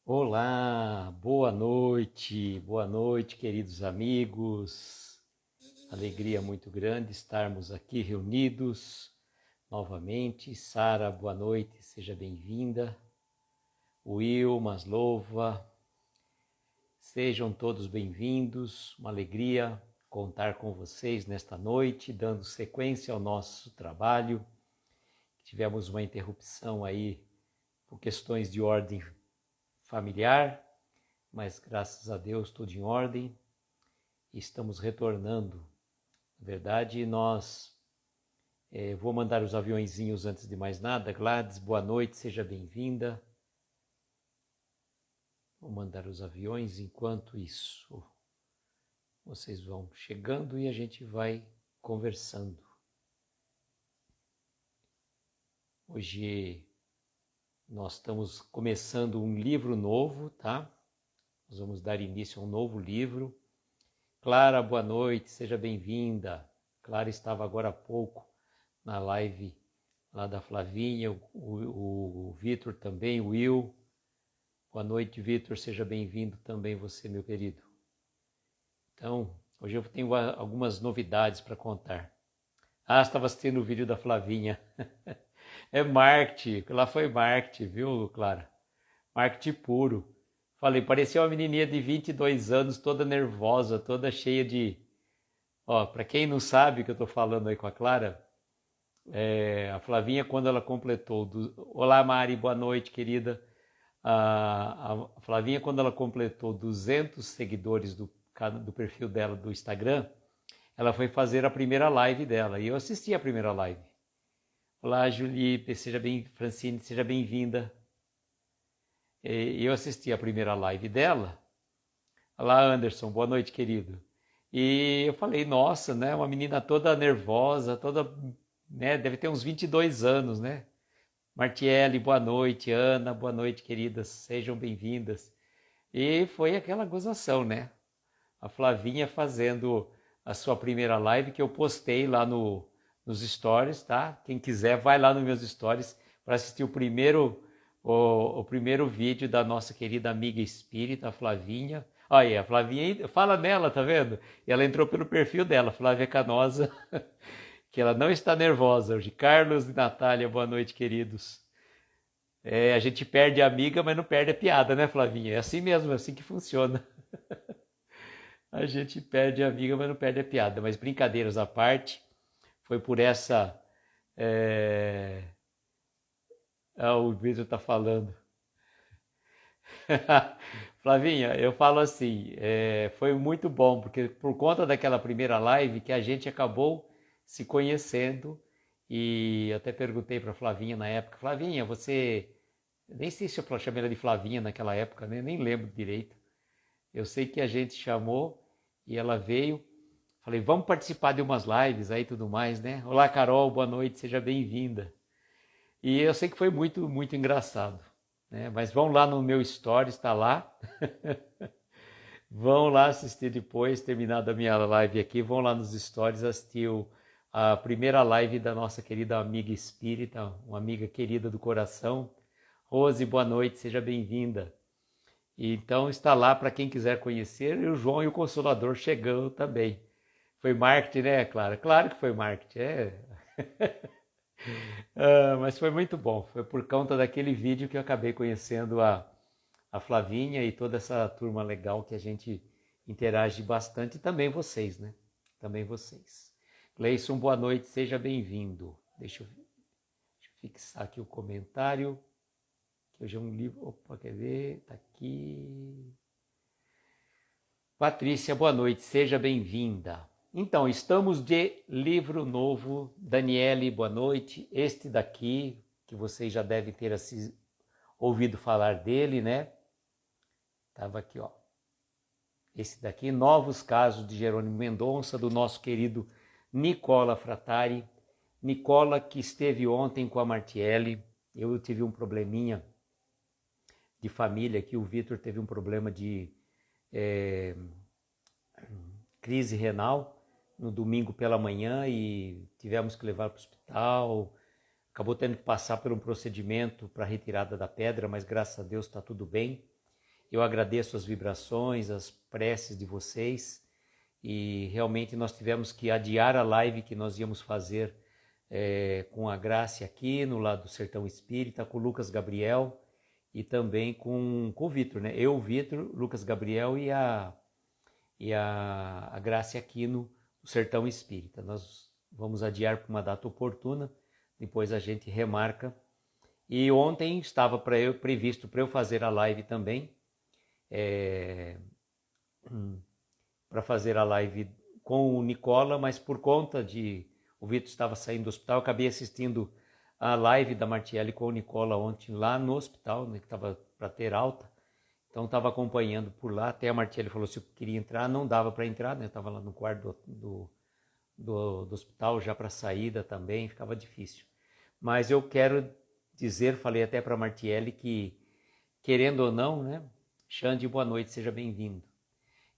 Olá, boa noite, queridos amigos. Alegria muito grande estarmos aqui reunidos novamente. Sara, boa noite, seja bem-vinda. Will, Maslova, sejam todos bem-vindos. Uma alegria contar com vocês nesta noite, dando sequência ao nosso trabalho. Tivemos uma interrupção aí por questões de ordem familiar, mas graças a Deus tudo em ordem. Estamos retornando. Na verdade, vou mandar os aviõezinhos antes de mais nada. Gladys, boa noite, seja bem-vinda. Vou mandar os aviões enquanto isso. Vocês vão chegando e a gente vai conversando. Hoje nós estamos começando um livro novo, tá? Nós vamos dar início a um novo livro. Clara, boa noite, seja bem-vinda. Clara estava agora há pouco na live lá da Flavinha, o Vitor também, o Will. Boa noite, Vitor, seja bem-vindo também você, meu querido. Então, hoje eu tenho algumas novidades para contar. Estava assistindo o vídeo da Flavinha. É marketing, lá foi marketing, viu, Clara? Marketing puro. Falei, parecia uma menininha de 22 anos, toda nervosa, toda cheia de... para quem não sabe o que eu estou falando aí com a Clara, a Flavinha, quando ela completou... Olá, Mari, boa noite, querida. A Flavinha, quando ela completou 200 seguidores do perfil dela do Instagram, ela foi fazer a primeira live dela, e eu assisti a primeira live. Olá, Julie, Francine, seja bem-vinda. Eu assisti a primeira live dela. Olá, Anderson, boa noite, querido. E eu falei, nossa, né, uma menina toda nervosa, toda, né, deve ter uns 22 anos, né? Martiele, boa noite. Ana, boa noite, queridas, sejam bem-vindas. E foi aquela gozação, né? A Flavinha fazendo a sua primeira live, que eu postei lá nos stories, tá? Quem quiser, vai lá nos meus stories para assistir o primeiro vídeo da nossa querida amiga espírita, a Flavinha. Olha, a Flavinha, fala nela, tá vendo? E ela entrou pelo perfil dela, Flávia Canosa, que ela não está nervosa hoje. Carlos e Natália, boa noite, queridos. A gente perde a amiga, mas não perde a piada, né, Flavinha? É assim mesmo, é assim que funciona. A gente perde a amiga, mas não perde a piada. Mas brincadeiras à parte, foi por essa... o Vitor está falando. Flavinha, eu falo assim, foi muito bom, porque por conta daquela primeira live que a gente acabou se conhecendo, e eu até perguntei para Flavinha na época, Flavinha, você... Nem sei se eu chamei ela de Flavinha naquela época, né? Nem lembro direito. Eu sei que a gente chamou e ela veio. Falei, vamos participar de umas lives aí e tudo mais, né? Olá, Carol, boa noite, seja bem-vinda. E eu sei que foi muito, muito engraçado, né? Mas vão lá no meu story, está lá. Vão lá assistir depois, terminada a minha live aqui, vão lá nos stories assistir a primeira live da nossa querida amiga espírita, uma amiga querida do coração. Rose, boa noite, seja bem-vinda. Então está lá para quem quiser conhecer, e o João e o Consolador chegando também. Foi marketing, né, Clara? Claro que foi marketing, mas foi muito bom. Foi por conta daquele vídeo que eu acabei conhecendo a Flavinha e toda essa turma legal que a gente interage bastante. E também vocês, né? Também vocês. Gleison, boa noite, seja bem-vindo. Deixa eu fixar aqui o comentário. Que hoje é um livro... Opa, quer ver? Tá aqui... Patrícia, boa noite, seja bem-vinda. Então, estamos de livro novo. Daniele, boa noite. Este daqui, que vocês já devem ter ouvido falar dele, né? Estava aqui, ó. Esse daqui, Novos Casos de Jerônimo Mendonça, do nosso querido Nicola Frattari. Nicola, que esteve ontem com a Martiele. Eu tive um probleminha de família aqui. O Vitor teve um problema de... crise renal no domingo pela manhã e tivemos que levar para o hospital. Acabou tendo que passar por um procedimento para retirada da pedra, mas graças a Deus está tudo bem. Eu agradeço as vibrações, as preces de vocês e realmente nós tivemos que adiar a live que nós íamos fazer com a Graça aqui no lado do Sertão Espírita, com o Lucas Gabriel e também com o Vitor, né? Eu, o Vitor, Lucas Gabriel e a Graça aqui no Sertão Espírita. Nós vamos adiar para uma data oportuna, depois a gente remarca. E ontem estava previsto para eu fazer a live também, para fazer a live com o Nicola, mas por conta de o Vitor estava saindo do hospital, eu acabei assistindo a live da Martiele com o Nicola ontem lá no hospital, né, que estava para ter alta. Então estava acompanhando por lá, até a Martiele falou se eu queria entrar, não dava para entrar, né? Eu estava lá no quarto do hospital já para saída também, ficava difícil. Mas eu quero dizer, falei até para a Martiele que, querendo ou não, né? Xande, boa noite, seja bem-vindo.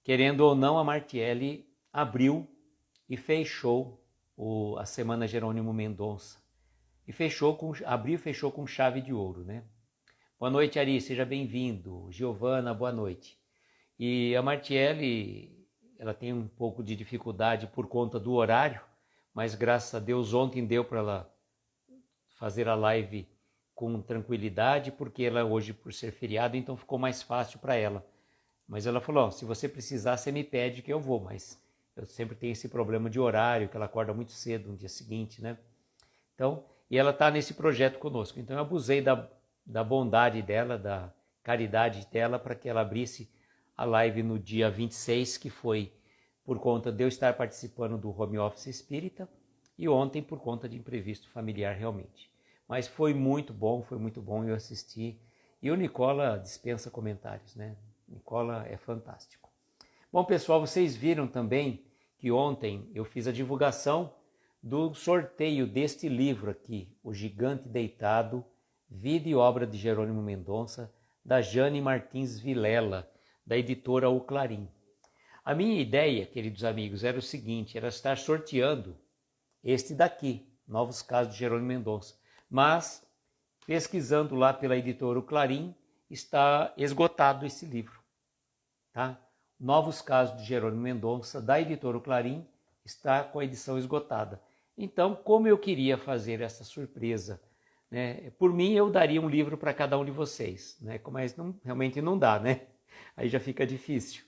Querendo ou não, a Martiele abriu e fechou a Semana Jerônimo Mendonça. E abriu e fechou com chave de ouro, né? Boa noite, Ari, seja bem-vindo. Giovana, boa noite. E a Martiele, ela tem um pouco de dificuldade por conta do horário, mas graças a Deus ontem deu para ela fazer a live com tranquilidade, porque ela hoje, por ser feriado, então ficou mais fácil para ela. Mas ela falou, se você precisar, você me pede que eu vou, mas eu sempre tenho esse problema de horário, que ela acorda muito cedo no dia seguinte, né? Então, e ela está nesse projeto conosco. Então eu abusei da bondade dela, da caridade dela, para que ela abrisse a live no dia 26, que foi por conta de eu estar participando do Home Office Espírita, e ontem por conta de imprevisto familiar realmente. Mas foi muito bom, eu assisti. E o Nicola dispensa comentários, né? Nicola é fantástico. Bom, pessoal, vocês viram também que ontem eu fiz a divulgação do sorteio deste livro aqui, O Gigante Deitado, Vida e Obra de Jerônimo Mendonça, da Jane Martins Vilela, da editora O Clarim. A minha ideia, queridos amigos, era o seguinte, era estar sorteando este daqui, Novos Casos de Jerônimo Mendonça. Mas, pesquisando lá pela editora O Clarim, está esgotado esse livro. Tá? Novos Casos de Jerônimo Mendonça, da editora O Clarim, está com a edição esgotada. Então, como eu queria fazer essa surpresa, né? Por mim, eu daria um livro para cada um de vocês, né? Mas realmente não dá, né? Aí já fica difícil.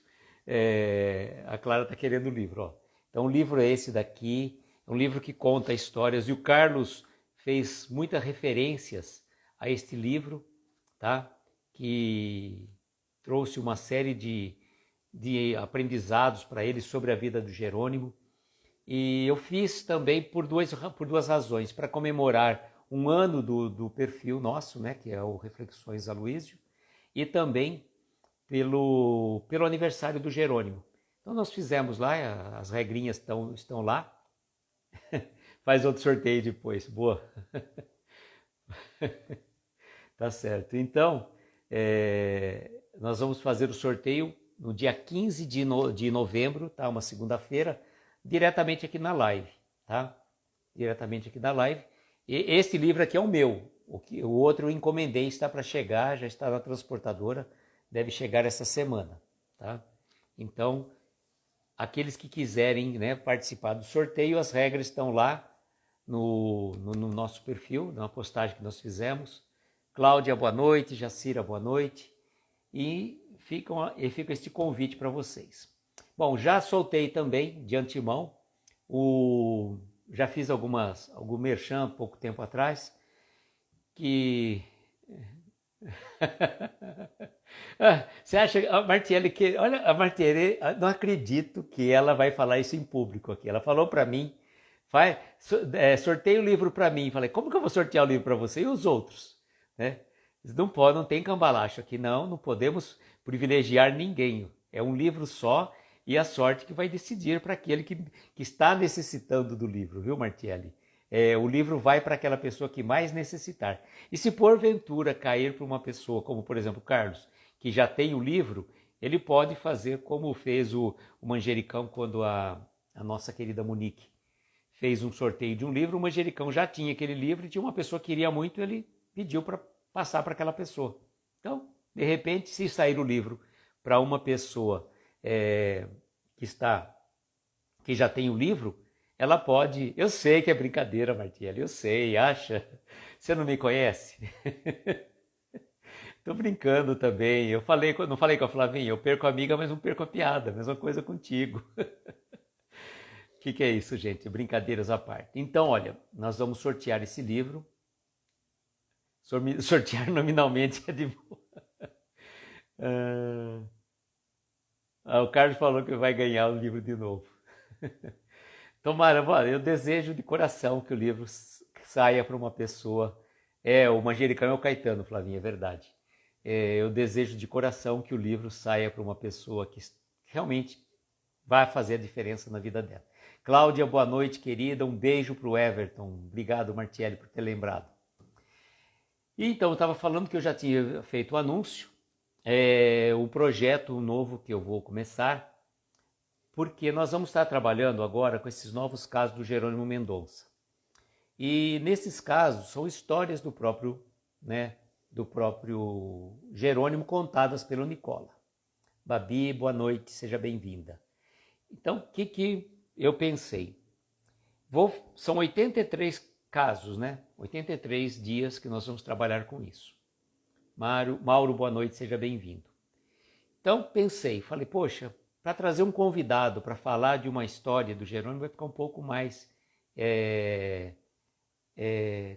A Clara está querendo o livro. Ó. Então, o livro é esse daqui, é um livro que conta histórias, e o Carlos fez muitas referências a este livro, tá? Que trouxe uma série de aprendizados para ele sobre a vida do Jerônimo. E eu fiz também por duas razões, para comemorar um ano do perfil nosso, né, que é o Reflexões Aloísio, e também pelo aniversário do Jerônimo. Então nós fizemos lá, as regrinhas estão lá. Faz outro sorteio depois, boa. Tá certo. Então, nós vamos fazer o sorteio no dia 15 de novembro, tá? Uma segunda-feira, diretamente aqui na live, tá? Diretamente aqui na live. E esse livro aqui é o meu. O outro eu encomendei, está para chegar, já está na transportadora, deve chegar essa semana, tá? Então, aqueles que quiserem, né, participar do sorteio, as regras estão lá no nosso perfil, na postagem que nós fizemos. Cláudia, boa noite. Jacira, boa noite. E fica este convite para vocês. Bom, já soltei também, de antemão, já fiz algum merchan pouco tempo atrás, que... Você acha, a Martiele, olha, a Martiele, não acredito que ela vai falar isso em público aqui. Ela falou para mim, sorteia o livro para mim. Falei, como que eu vou sortear o livro para você e os outros? Né? Não tem cambalacho aqui, não podemos privilegiar ninguém. É um livro só e a sorte que vai decidir para aquele que está necessitando do livro, viu, Martiele? O livro vai para aquela pessoa que mais necessitar. E se porventura cair para uma pessoa, como por exemplo o Carlos, que já tem o livro, ele pode fazer como fez o Manjericão quando a nossa querida Monique fez um sorteio de um livro. O Manjericão já tinha aquele livro e tinha uma pessoa que queria muito, ele pediu para passar para aquela pessoa. Então, De repente, se sair o livro para uma pessoa que já tem o livro, ela pode... Eu sei que é brincadeira, Martiele, eu sei, acha? Você não me conhece? Tô brincando também. Não falei com a Flavinha, eu perco a amiga, mas não perco a piada. Mesma coisa contigo. O que é isso, gente? Brincadeiras à parte. Então, olha, nós vamos sortear esse livro. Sortear nominalmente é de boa. O Carlos falou que vai ganhar o livro de novo. Tomara, eu desejo de coração que o livro saia para uma pessoa. O Manjericão é o Caetano, Flavinha, é verdade. Eu desejo de coração que o livro saia para uma pessoa que realmente vai fazer a diferença na vida dela. Cláudia, boa noite, querida. Um beijo para o Everton. Obrigado, Martiele, por ter lembrado. E então, eu estava falando que eu já tinha feito o anúncio, o projeto novo que eu vou começar, porque nós vamos estar trabalhando agora com esses novos casos do Jerônimo Mendonça. E nesses casos são histórias do próprio Jerônimo contadas pelo Nicola. Babi, boa noite, seja bem-vinda. Então, o que eu pensei? São 83 casos, 83 dias que nós vamos trabalhar com isso. Mauro, boa noite, seja bem-vindo. Então, falei, poxa, para trazer um convidado para falar de uma história do Jerônimo vai ficar um pouco mais,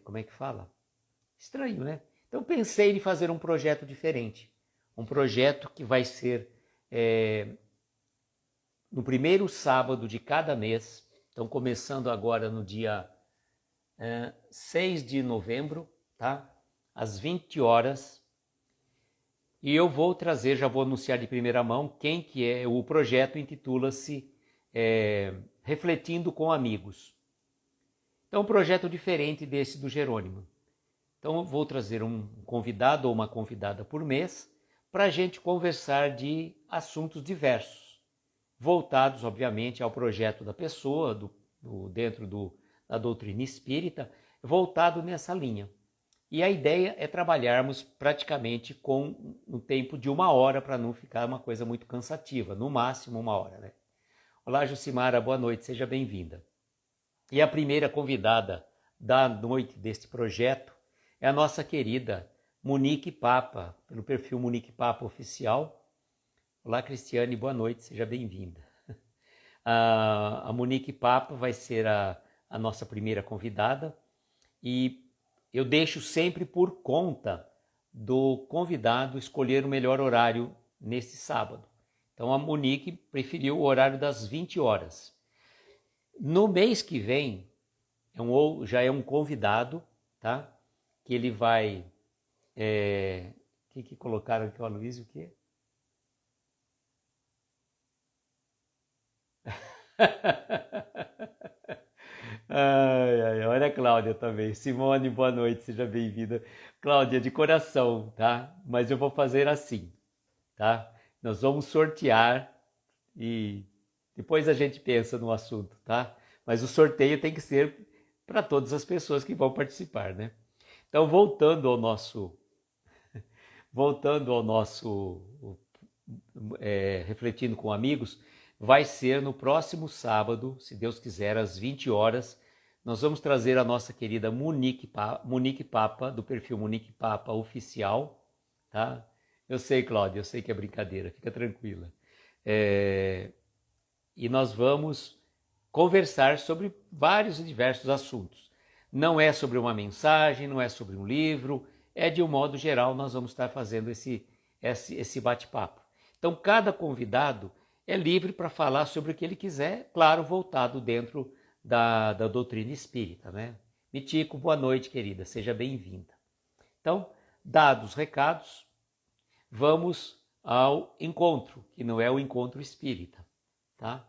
como é que fala? Estranho, né? Então, pensei em fazer um projeto diferente. Um projeto que vai ser no primeiro sábado de cada mês. Então, começando agora no dia 6 de novembro, tá? Às 20 horas. E eu vou trazer, já vou anunciar de primeira mão, quem que é. O projeto intitula-se Refletindo com Amigos. Então, um projeto diferente desse do Jerônimo. Então, eu vou trazer um convidado ou uma convidada por mês para a gente conversar de assuntos diversos, voltados, obviamente, ao projeto da pessoa, dentro da doutrina espírita, voltado nessa linha. E a ideia é trabalharmos praticamente com um tempo de 1 hora, para não ficar uma coisa muito cansativa, no máximo 1 hora. Né? Olá, Jucimara, boa noite, seja bem-vinda. E a primeira convidada da noite deste projeto é a nossa querida Monique Papa, pelo perfil Monique Papa Oficial. Olá, Cristiane, boa noite, seja bem-vinda. A Monique Papa vai ser a nossa primeira convidada e eu deixo sempre por conta do convidado escolher o melhor horário nesse sábado. Então a Monique preferiu o horário das 20 horas. No mês que vem, já é um convidado, tá? Que ele vai... O que colocaram aqui, o Aloysio, o quê? Olha a Cláudia também. Simone, boa noite, seja bem-vinda. Cláudia, de coração, tá? Mas eu vou fazer assim, tá? Nós vamos sortear e depois a gente pensa no assunto, tá? Mas o sorteio tem que ser para todas as pessoas que vão participar, né? Então, voltando ao nosso Refletindo com Amigos, vai ser no próximo sábado, se Deus quiser, às 20 horas. Nós vamos trazer a nossa querida Monique Papa, do perfil Monique Papa Oficial. Tá? Eu sei, Cláudia, eu sei que é brincadeira, fica tranquila. E nós vamos conversar sobre vários e diversos assuntos. Não é sobre uma mensagem, não é sobre um livro, é de um modo geral nós vamos estar fazendo esse bate-papo. Então, cada convidado é livre para falar sobre o que ele quiser, claro, voltado dentro da doutrina espírita, né? Mitico, boa noite, querida, seja bem-vinda. Então, dados os recados, vamos ao encontro, que não é o encontro espírita, tá?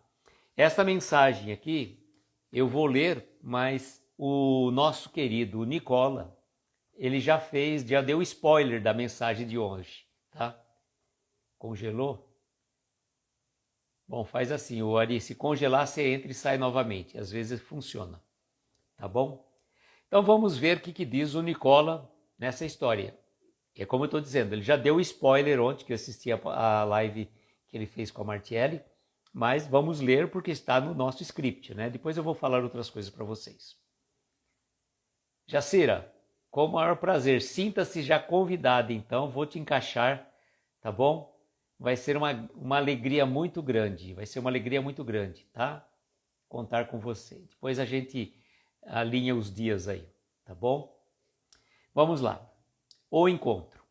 Essa mensagem aqui eu vou ler, mas o nosso querido Nicola, ele já deu spoiler da mensagem de hoje, tá? Congelou? Bom, faz assim, o Ari, se congelar, você entra e sai novamente. Às vezes funciona, tá bom? Então vamos ver o que diz o Nicola nessa história. É como eu estou dizendo, ele já deu spoiler ontem, que eu assisti a live que ele fez com a Martielli, mas vamos ler porque está no nosso script, né? Depois eu vou falar outras coisas para vocês. Jacira, com o maior prazer, sinta-se já convidada, então, vou te encaixar, tá bom? Vai ser uma alegria muito grande, tá? Contar com você. Depois a gente alinha os dias aí, tá bom? Vamos lá. O encontro.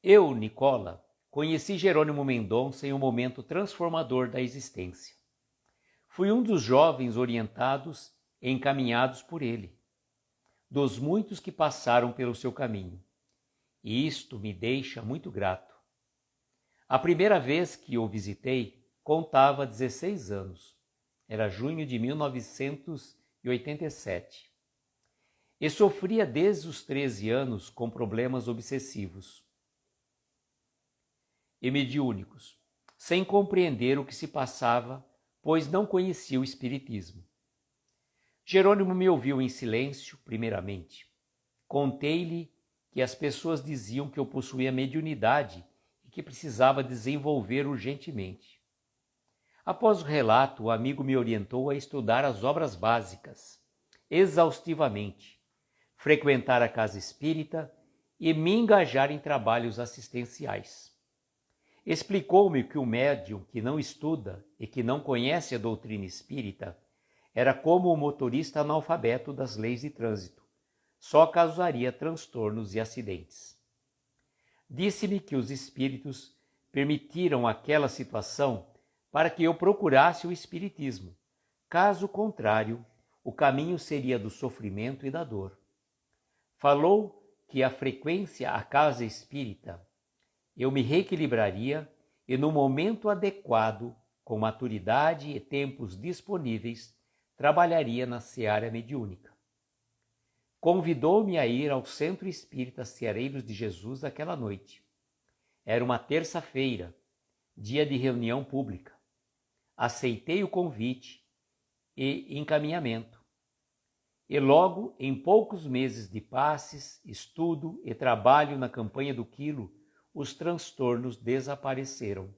Eu, Nicola, conheci Jerônimo Mendonça em um momento transformador da existência. Fui um dos jovens orientados e encaminhados por ele, dos muitos que passaram pelo seu caminho, e isto me deixa muito grato. A primeira vez que o visitei, contava 16 anos. Era junho de 1987. E sofria desde os 13 anos com problemas obsessivos e mediúnicos, sem compreender o que se passava, pois não conhecia o espiritismo. Jerônimo me ouviu em silêncio, primeiramente. Contei-lhe que as pessoas diziam que eu possuía mediunidade e que precisava desenvolver urgentemente. Após o relato, o amigo me orientou a estudar as obras básicas, exaustivamente, frequentar a casa espírita e me engajar em trabalhos assistenciais. Explicou-me que o médium que não estuda e que não conhece a doutrina espírita era como o motorista analfabeto das leis de trânsito, só causaria transtornos e acidentes. Disse-me que os espíritos permitiram aquela situação para que eu procurasse o espiritismo. Caso contrário, o caminho seria do sofrimento e da dor. Falou que a frequência à casa espírita eu me reequilibraria e, no momento adequado, com maturidade e tempos disponíveis, trabalharia na seara mediúnica. Convidou-me a ir ao Centro Espírita Ceareiros de Jesus aquela noite. Era uma terça-feira, dia de reunião pública. Aceitei o convite e encaminhamento. E logo, em poucos meses de passes, estudo e trabalho na campanha do quilo, os transtornos desapareceram.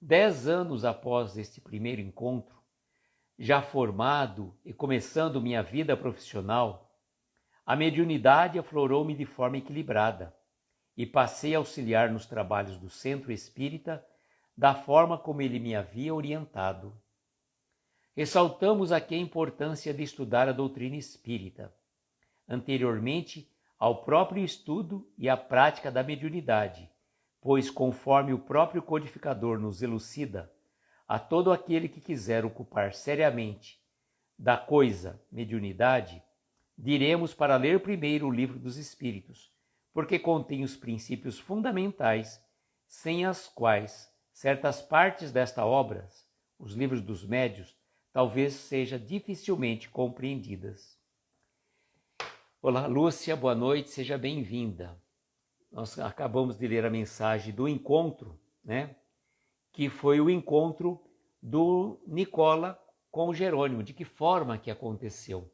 10 anos após este primeiro encontro, já formado e começando minha vida profissional, a mediunidade aflorou-me de forma equilibrada e passei a auxiliar nos trabalhos do Centro Espírita da forma como ele me havia orientado. Ressaltamos aqui a importância de estudar a doutrina espírita. Anteriormente, ao próprio estudo e à prática da mediunidade, pois, conforme o próprio codificador nos elucida, a todo aquele que quiser ocupar seriamente da coisa mediunidade, diremos para ler primeiro o Livro dos Espíritos, porque contém os princípios fundamentais, sem as quais certas partes desta obra, os livros dos médios, talvez sejam dificilmente compreendidas. Olá, Lúcia, boa noite, seja bem-vinda. Nós acabamos de ler a mensagem do encontro, né? Que foi o encontro do Nicola com o Jerônimo, de que forma que aconteceu.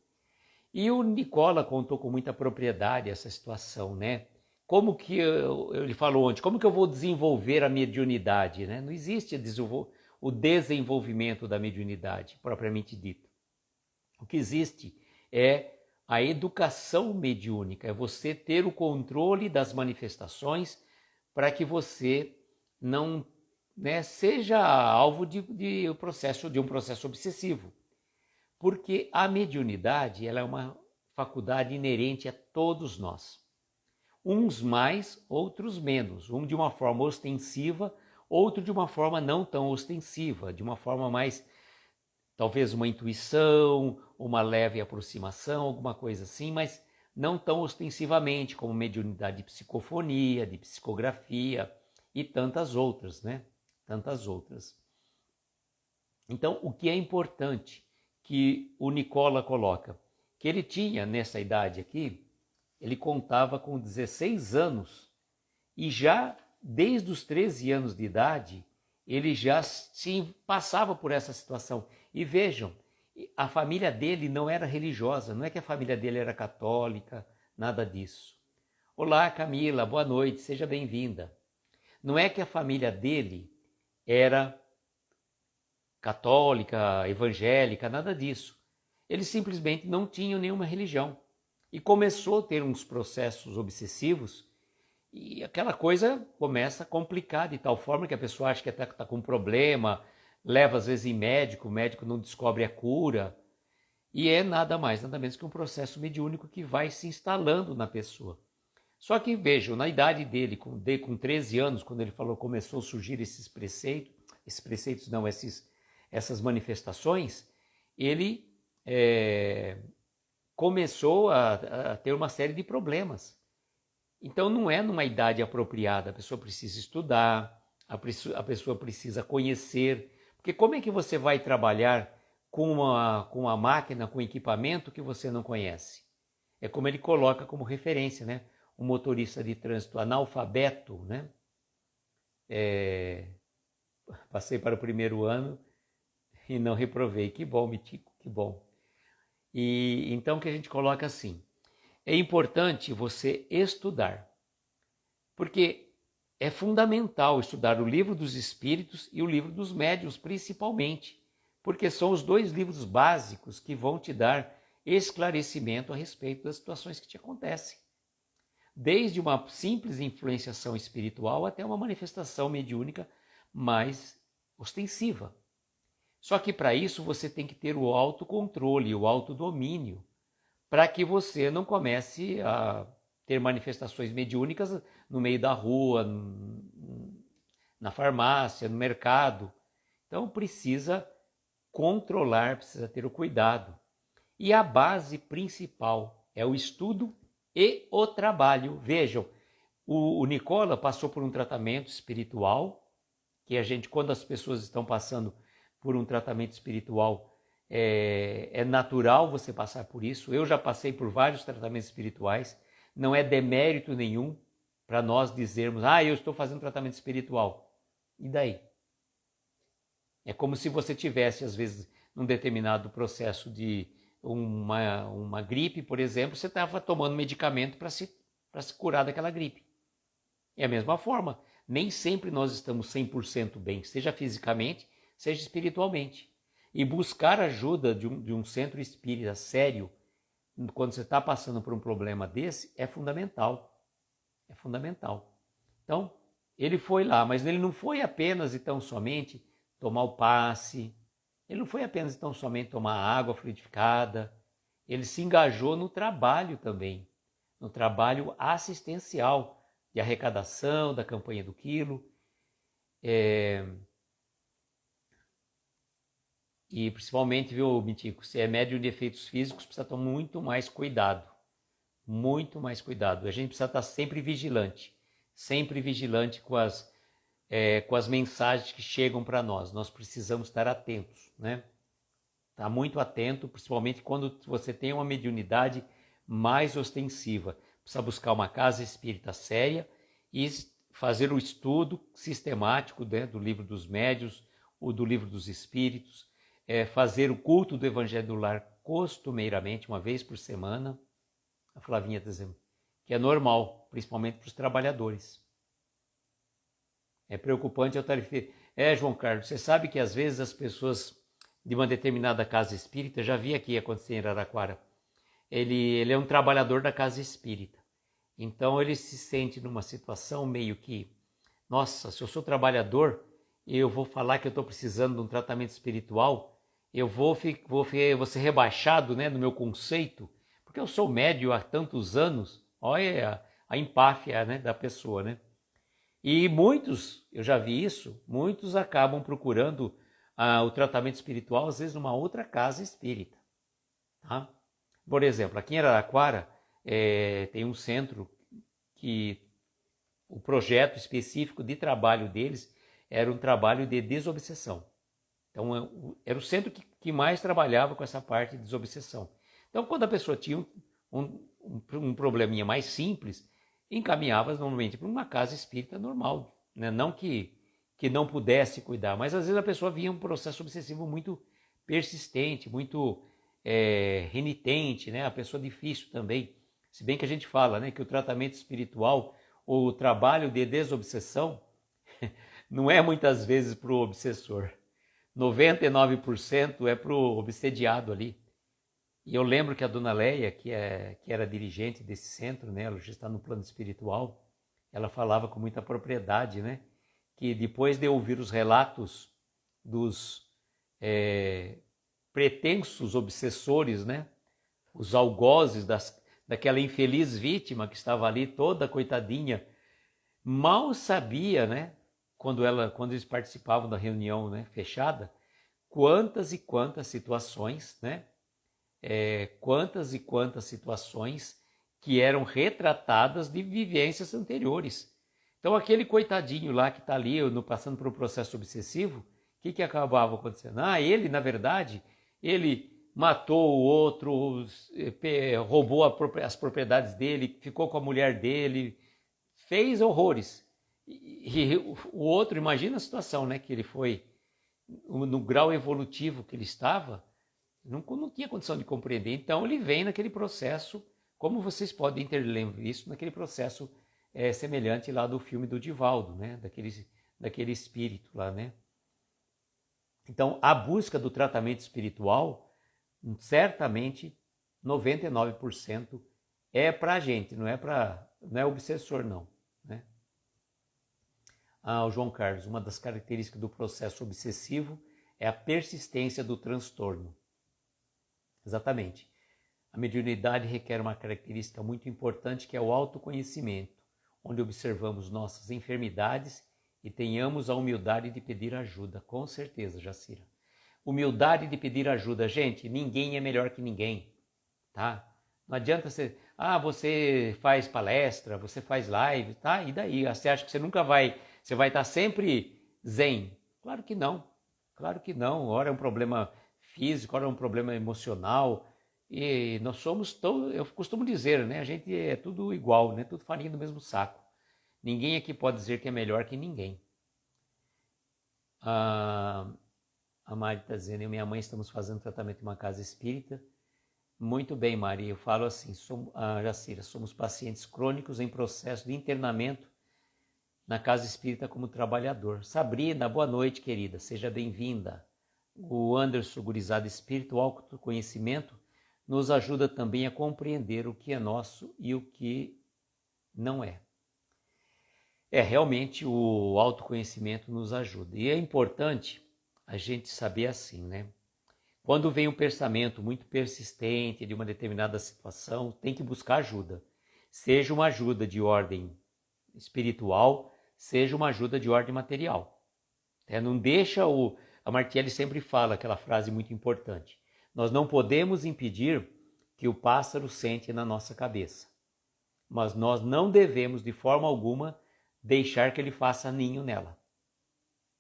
E o Nicola contou com muita propriedade essa situação, né? Como que, ele falou ontem, como que eu vou desenvolver a mediunidade, né? Não existe o desenvolvimento da mediunidade, propriamente dito. O que existe é a educação mediúnica, é você ter o controle das manifestações para que você não, né, seja alvo de um processo obsessivo. Porque a mediunidade ela é uma faculdade inerente a todos nós. Uns mais, outros menos. Um de uma forma ostensiva, outro de uma forma não tão ostensiva, de uma forma mais, talvez uma intuição, uma leve aproximação, alguma coisa assim, mas não tão ostensivamente como mediunidade de psicofonia, de psicografia e tantas outras, né? Tantas outras. Então, o que é importante que o Nicola coloca? Que ele tinha, nessa idade aqui, ele contava com 16 anos e já desde os 13 anos de idade, ele já sim, passava por essa situação. E vejam, a família dele não era religiosa, não é que a família dele era católica, nada disso. Olá, Camila, boa noite, seja bem-vinda. Não é que a família dele era católica, evangélica, nada disso. Eles simplesmente não tinham nenhuma religião. E começou a ter uns processos obsessivos e aquela coisa começa a complicar de tal forma que a pessoa acha que está com um problema, leva às vezes em médico, o médico não descobre a cura. E é nada mais, nada menos que um processo mediúnico que vai se instalando na pessoa. Só que vejam, na idade dele, com 13 anos, quando ele falou, começou a surgir essas manifestações, ele começou a ter uma série de problemas. Então não é numa idade apropriada, a pessoa precisa estudar, a pessoa precisa conhecer, porque como é que você vai trabalhar com uma máquina, com equipamento que você não conhece? É como ele coloca como referência, né? Um motorista de trânsito analfabeto, né? Passei para o primeiro ano e não reprovei. Que bom, Mitico, que bom. E então que a gente coloca assim, é importante você estudar, porque é fundamental estudar o livro dos Espíritos e o livro dos Médiuns, principalmente, porque são os dois livros básicos que vão te dar esclarecimento a respeito das situações que te acontecem. Desde uma simples influenciação espiritual até uma manifestação mediúnica mais ostensiva. Só que para isso você tem que ter o autocontrole, o autodomínio, para que você não comece a ter manifestações mediúnicas no meio da rua, na farmácia, no mercado. Então precisa controlar, precisa ter o cuidado. E a base principal é o estudo e o trabalho. Vejam, o Nicola passou por um tratamento espiritual, que a gente, quando as pessoas estão passando por um tratamento espiritual, é natural você passar por isso. Eu já passei por vários tratamentos espirituais, não é demérito nenhum para nós dizermos, eu estou fazendo tratamento espiritual. E daí? É como se você tivesse, às vezes, num determinado processo de uma gripe, por exemplo, você estava tomando medicamento para se curar daquela gripe. É a mesma forma, nem sempre nós estamos 100% bem, seja fisicamente, seja espiritualmente. E buscar ajuda de um centro espírita sério, quando você está passando por um problema desse, é fundamental. É fundamental. Então, ele foi lá, mas ele não foi apenas e tão somente tomar o passe, ele não foi apenas e tão somente tomar água fluidificada, ele se engajou no trabalho também, no trabalho assistencial, de arrecadação, da campanha do quilo, e principalmente, viu, Mitico, se é médium de efeitos físicos, precisa tomar muito mais cuidado. Muito mais cuidado. A gente precisa estar sempre vigilante com as mensagens que chegam para nós. Nós precisamos estar atentos, né? Estar muito atento, principalmente quando você tem uma mediunidade mais ostensiva. Precisa buscar uma casa espírita séria e fazer o estudo sistemático, né, do livro dos médiuns, ou do livro dos espíritos, fazer o culto do Evangelho do Lar costumeiramente, uma vez por semana. A Flavinha está dizendo que é normal, principalmente para os trabalhadores. É preocupante a tarifa. João Carlos, você sabe que às vezes as pessoas de uma determinada casa espírita, já vi aqui acontecer em Araraquara, ele é um trabalhador da casa espírita. Então ele se sente numa situação meio que, nossa, se eu sou trabalhador e eu vou falar que eu estou precisando de um tratamento espiritual, eu vou ser rebaixado, né, no meu conceito, porque eu sou médio há tantos anos. Olha a empáfia, né, da pessoa, né? E muitos, eu já vi isso, muitos acabam procurando o tratamento espiritual, às vezes, numa outra casa espírita. Tá? Por exemplo, aqui em Araraquara tem um centro que o projeto específico de trabalho deles era um trabalho de desobsessão. Então, era o centro que mais trabalhava com essa parte de desobsessão. Então, quando a pessoa tinha um probleminha mais simples, encaminhava normalmente para uma casa espírita normal, né? Não que não pudesse cuidar, mas às vezes a pessoa via um processo obsessivo muito persistente, muito renitente, né? A pessoa difícil também Se bem que a gente fala, né, que o tratamento espiritual, ou o trabalho de desobsessão, não é muitas vezes para o obsessor. 99% é para o obsediado ali. E eu lembro que a dona Leia, que era dirigente desse centro, né, ela já está no plano espiritual, ela falava com muita propriedade, né, que depois de ouvir os relatos dos pretensos obsessores, né, os algozes daquela infeliz vítima que estava ali, toda coitadinha, mal sabia, né, quando eles participavam da reunião, né, fechada, quantas e quantas situações, né, quantas e quantas situações que eram retratadas de vivências anteriores. Então aquele coitadinho lá que está ali passando por um processo obsessivo, o que acabava acontecendo? Ele, na verdade, ele matou o outro, roubou as propriedades dele, ficou com a mulher dele, fez horrores. E o outro, imagina a situação, né, que ele foi, no grau evolutivo que ele estava, não tinha condição de compreender. Então ele vem naquele processo, como vocês podem ter visto, naquele processo semelhante lá do filme do Divaldo, né, daquele espírito lá, né. Então a busca do tratamento espiritual, certamente 99% é para a gente, não é obsessor não, né? O João Carlos, uma das características do processo obsessivo é a persistência do transtorno. Exatamente. A mediunidade requer uma característica muito importante, que é o autoconhecimento, onde observamos nossas enfermidades e tenhamos a humildade de pedir ajuda. Com certeza, Jacira. Humildade de pedir ajuda. Gente, ninguém é melhor que ninguém, tá? Não adianta você faz palestra, você faz live, tá? E daí? Você acha que você vai estar sempre zen? Claro que não. Claro que não. Ora é um problema físico, ora é um problema emocional. E nós somos eu costumo dizer, né? A gente é tudo igual, né? Tudo farinha do mesmo saco. Ninguém aqui pode dizer que é melhor que ninguém. A Mari está dizendo, eu e minha mãe estamos fazendo tratamento em uma casa espírita. Muito bem, Maria. Eu falo assim, Jacira, somos pacientes crônicos em processo de internamento na casa espírita como trabalhador. Sabrina, boa noite, querida. Seja bem-vinda. O Anderson, gurizada espírito, o autoconhecimento, nos ajuda também a compreender o que é nosso e o que não é. Realmente o autoconhecimento nos ajuda. E é importante a gente saber assim, né? Quando vem um pensamento muito persistente de uma determinada situação, tem que buscar ajuda. Seja uma ajuda de ordem espiritual, seja uma ajuda de ordem material. Não deixa a Martielli sempre fala aquela frase muito importante. Nós não podemos impedir que o pássaro sente na nossa cabeça, mas nós não devemos de forma alguma deixar que ele faça ninho nela.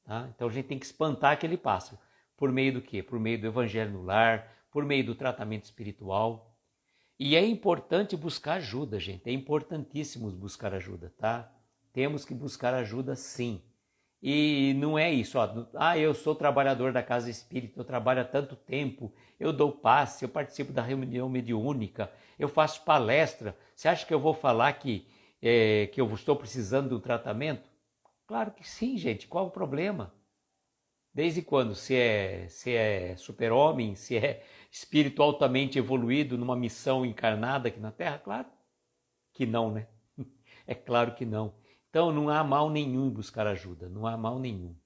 Tá? Então a gente tem que espantar aquele pássaro. Por meio do quê? Por meio do evangelho no lar, por meio do tratamento espiritual. E é importante buscar ajuda, gente. É importantíssimo buscar ajuda, tá? Temos que buscar ajuda sim. E não é isso, eu sou trabalhador da casa espírita, eu trabalho há tanto tempo, eu dou passe, eu participo da reunião mediúnica, eu faço palestra. Você acha que eu vou falar que eu estou precisando de um tratamento? Claro que sim, gente. Qual o problema? Desde quando? Se é super-homem, se é espírito altamente evoluído numa missão encarnada aqui na Terra? Claro que não, né? É claro que não. Então não há mal nenhum em buscar ajuda, não há mal nenhum.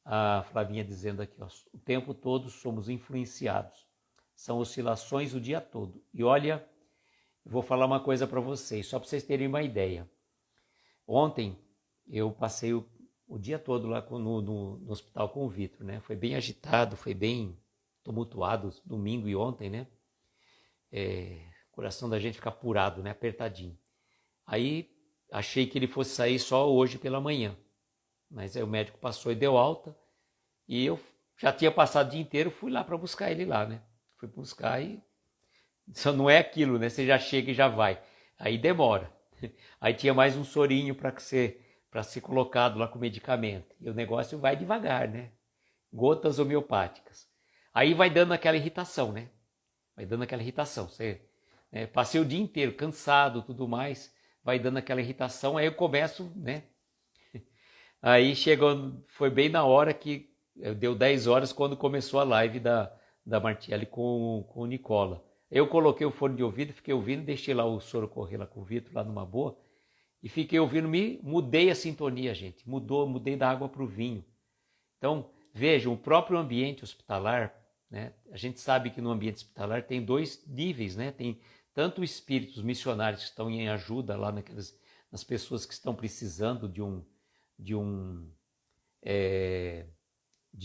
A Flavinha dizendo aqui, o tempo todo somos influenciados. São oscilações o dia todo. E olha, eu vou falar uma coisa para vocês, só para vocês terem uma ideia. Ontem eu passei o dia todo lá no hospital com o Vitor, né? Foi bem agitado, foi bem tumultuado domingo e ontem, né? O coração da gente fica apurado, né? Apertadinho. Aí achei que ele fosse sair só hoje pela manhã, mas aí o médico passou e deu alta, e eu já tinha passado o dia inteiro, fui lá para buscar ele lá, né? Fui buscar e só não é aquilo, né? Você já chega e já vai. Aí demora. Aí tinha mais um sorinho para ser colocado lá com medicamento. E o negócio vai devagar, né? Gotas homeopáticas. Aí vai dando aquela irritação, né? Vai dando aquela irritação. Passei o dia inteiro cansado, tudo mais, vai dando aquela irritação, aí eu começo, né? Aí chegou, foi bem na hora que deu 10 horas quando começou a live da Martielli com o Nicola. Eu coloquei o fone de ouvido, fiquei ouvindo, deixei lá o soro correr lá com o Vitor, lá numa boa, e fiquei ouvindo, mudei a sintonia, gente, mudei da água para o vinho. Então, vejam, o próprio ambiente hospitalar, né? A gente sabe que no ambiente hospitalar tem dois níveis, né? Tem tanto espíritos missionários que estão em ajuda lá nas pessoas que estão precisando de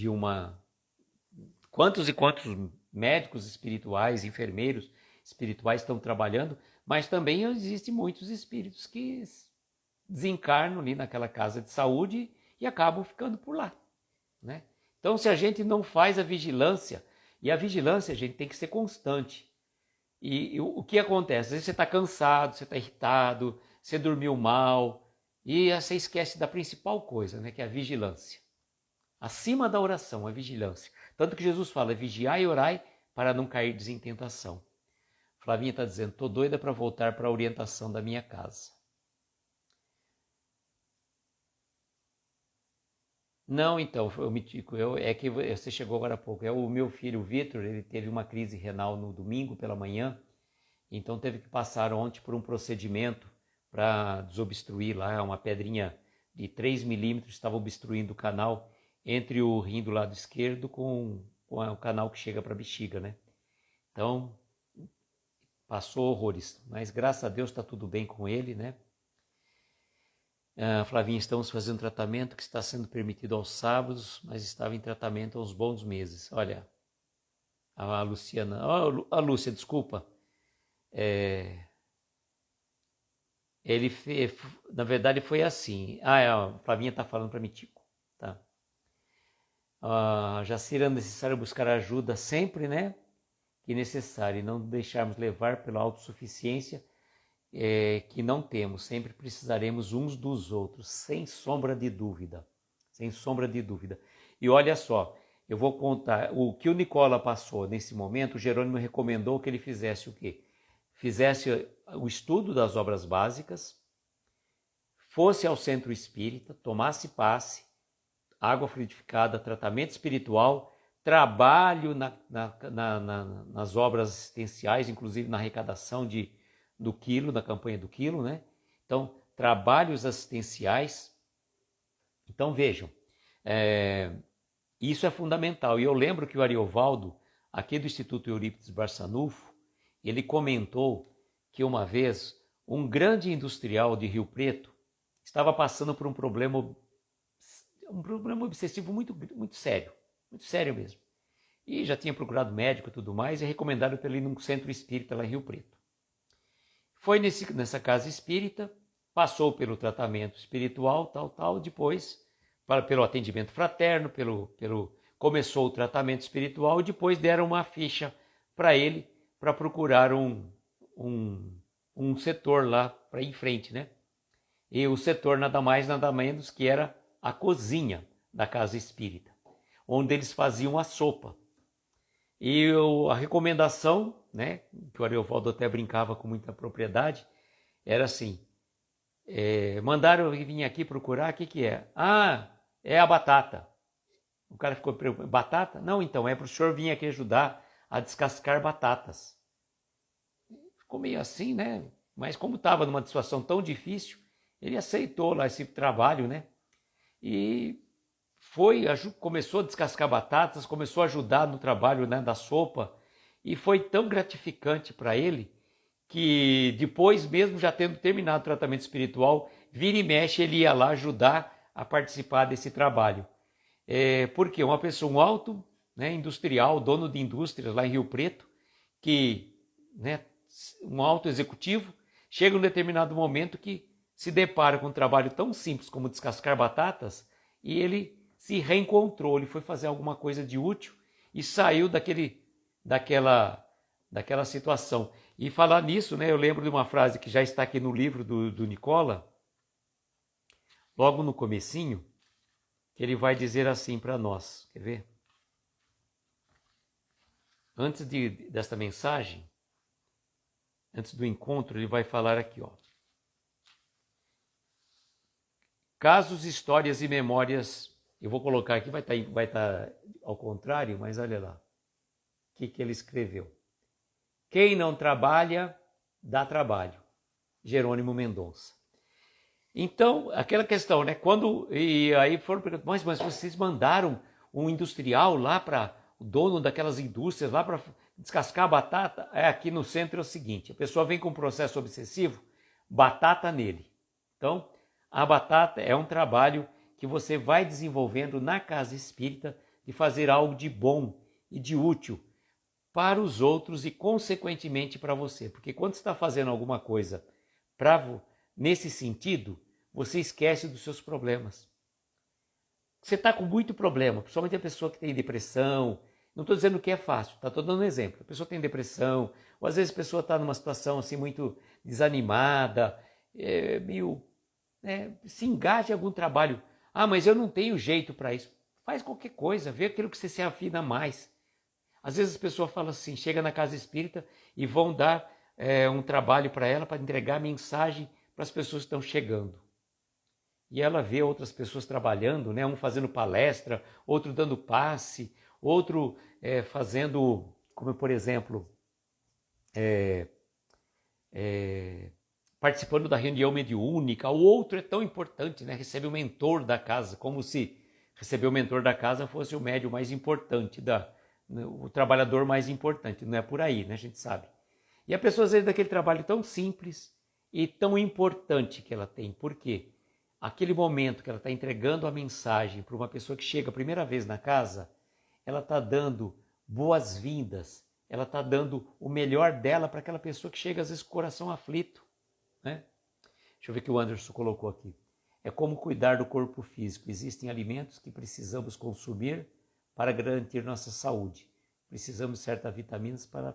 uma quantos e quantos médicos espirituais, enfermeiros espirituais estão trabalhando, mas também existem muitos espíritos que desencarnam ali naquela casa de saúde e acabam ficando por lá, né? Então, se a gente não faz a vigilância, e a vigilância, gente, tem que ser constante. E o que acontece? Às vezes você está cansado, você está irritado, você dormiu mal, e você esquece da principal coisa, né, que é a vigilância. Acima da oração, a vigilância. Tanto que Jesus fala, vigiai e orai para não cair em tentação. Flavinha está dizendo, estou doida para voltar para a orientação da minha casa. Não, então, é que você chegou agora há pouco. É o meu filho, o Vitor, ele teve uma crise renal no domingo pela manhã, então teve que passar ontem por um procedimento para desobstruir lá, uma pedrinha de 3 milímetros estava obstruindo o canal entre o rim do lado esquerdo com o canal que chega para a bexiga, né? Então, passou horrores, mas graças a Deus está tudo bem com ele, né? Flavinha, estamos fazendo tratamento que está sendo permitido aos sábados, mas estava em tratamento há uns bons meses. Olha, a Luciana, a Lúcia, desculpa. Na verdade foi assim. A Flavinha está falando para Mitico, tá? Jacira, é necessário buscar ajuda sempre, né? Que necessário, e não deixarmos levar pela autossuficiência que não temos, sempre precisaremos uns dos outros, sem sombra de dúvida, sem sombra de dúvida. E olha só, eu vou contar, o que o Nicola passou nesse momento, o Jerônimo recomendou que ele fizesse o quê? Fizesse o estudo das obras básicas, fosse ao centro espírita, tomasse passe, água fluidificada, tratamento espiritual, trabalho nas obras assistenciais, inclusive na arrecadação do quilo, da campanha do quilo, né? Então, trabalhos assistenciais. Então, vejam, isso é fundamental. E eu lembro que o Ariovaldo, aqui do Instituto Eurípides Barçanufo, ele comentou que uma vez um grande industrial de Rio Preto estava passando por um problema obsessivo muito, muito sério mesmo. E já tinha procurado médico e tudo mais, e recomendaram para ele ir num centro espírita lá em Rio Preto. Foi nessa casa espírita, passou pelo tratamento espiritual, tal, depois pelo atendimento fraterno, começou o tratamento espiritual e depois deram uma ficha para ele para procurar um setor lá para ir em frente, né? E o setor nada mais, nada menos que era a cozinha da casa espírita, onde eles faziam a sopa. E a recomendação, né, que o Ariovaldo até brincava com muita propriedade, era assim, mandaram eu vir aqui procurar, o que é? É a batata. O cara ficou preocupado, batata? Não, então, é para o senhor vir aqui ajudar a descascar batatas. Ficou meio assim, né? Mas como estava numa situação tão difícil, ele aceitou lá esse trabalho, né? E começou a descascar batatas, começou a ajudar no trabalho, né, da sopa, e foi tão gratificante para ele que depois, mesmo já tendo terminado o tratamento espiritual, vira e mexe ele ia lá ajudar a participar desse trabalho. Porque uma pessoa, um alto, né, industrial, dono de indústrias lá em Rio Preto, que, né, um alto executivo, chega um determinado momento que se depara com um trabalho tão simples como descascar batatas e ele se reencontrou, ele foi fazer alguma coisa de útil e saiu daquela situação. E falar nisso, né, eu lembro de uma frase que já está aqui no livro do Nicola, logo no comecinho, que ele vai dizer assim para nós, quer ver? Antes desta mensagem, antes do encontro, ele vai falar aqui, ó. Casos, histórias e memórias. Eu vou colocar aqui, vai estar ao contrário, mas olha lá. O que ele escreveu? Quem não trabalha, dá trabalho. Jerônimo Mendonça. Então, aquela questão, né? E aí foram perguntando, mas vocês mandaram um industrial lá para o dono daquelas indústrias lá para descascar a batata? Aqui no centro é o seguinte, a pessoa vem com um processo obsessivo, batata nele. Então, a batata é um trabalho que você vai desenvolvendo na casa espírita de fazer algo de bom e de útil para os outros e, consequentemente, para você. Porque quando você está fazendo alguma coisa nesse sentido, você esquece dos seus problemas. Você está com muito problema, principalmente a pessoa que tem depressão. Não estou dizendo que é fácil, estou dando um exemplo. A pessoa tem depressão, ou às vezes a pessoa está numa situação assim muito desanimada, se engaja em algum trabalho. Mas eu não tenho jeito para isso. Faz qualquer coisa, vê aquilo que você se afina mais. Às vezes as pessoas falam assim, chega na casa espírita e vão dar um trabalho para ela, para entregar mensagem para as pessoas que estão chegando. E ela vê outras pessoas trabalhando, né? Um fazendo palestra, outro dando passe, outro fazendo, como por exemplo, participando da reunião mediúnica. O outro é tão importante, né? Recebe o mentor da casa, como se receber o mentor da casa fosse o médium mais importante, o trabalhador mais importante. Não é por aí, né? A gente sabe. E a pessoa às vezes daquele trabalho tão simples e tão importante que ela tem. Por quê? Aquele momento que ela está entregando a mensagem para uma pessoa que chega a primeira vez na casa, ela está dando boas-vindas, ela está dando o melhor dela para aquela pessoa que chega às vezes com o coração aflito. Né? Deixa eu ver o que o Anderson colocou aqui. É como cuidar do corpo físico. Existem alimentos que precisamos consumir para garantir nossa saúde. Precisamos de certas vitaminas para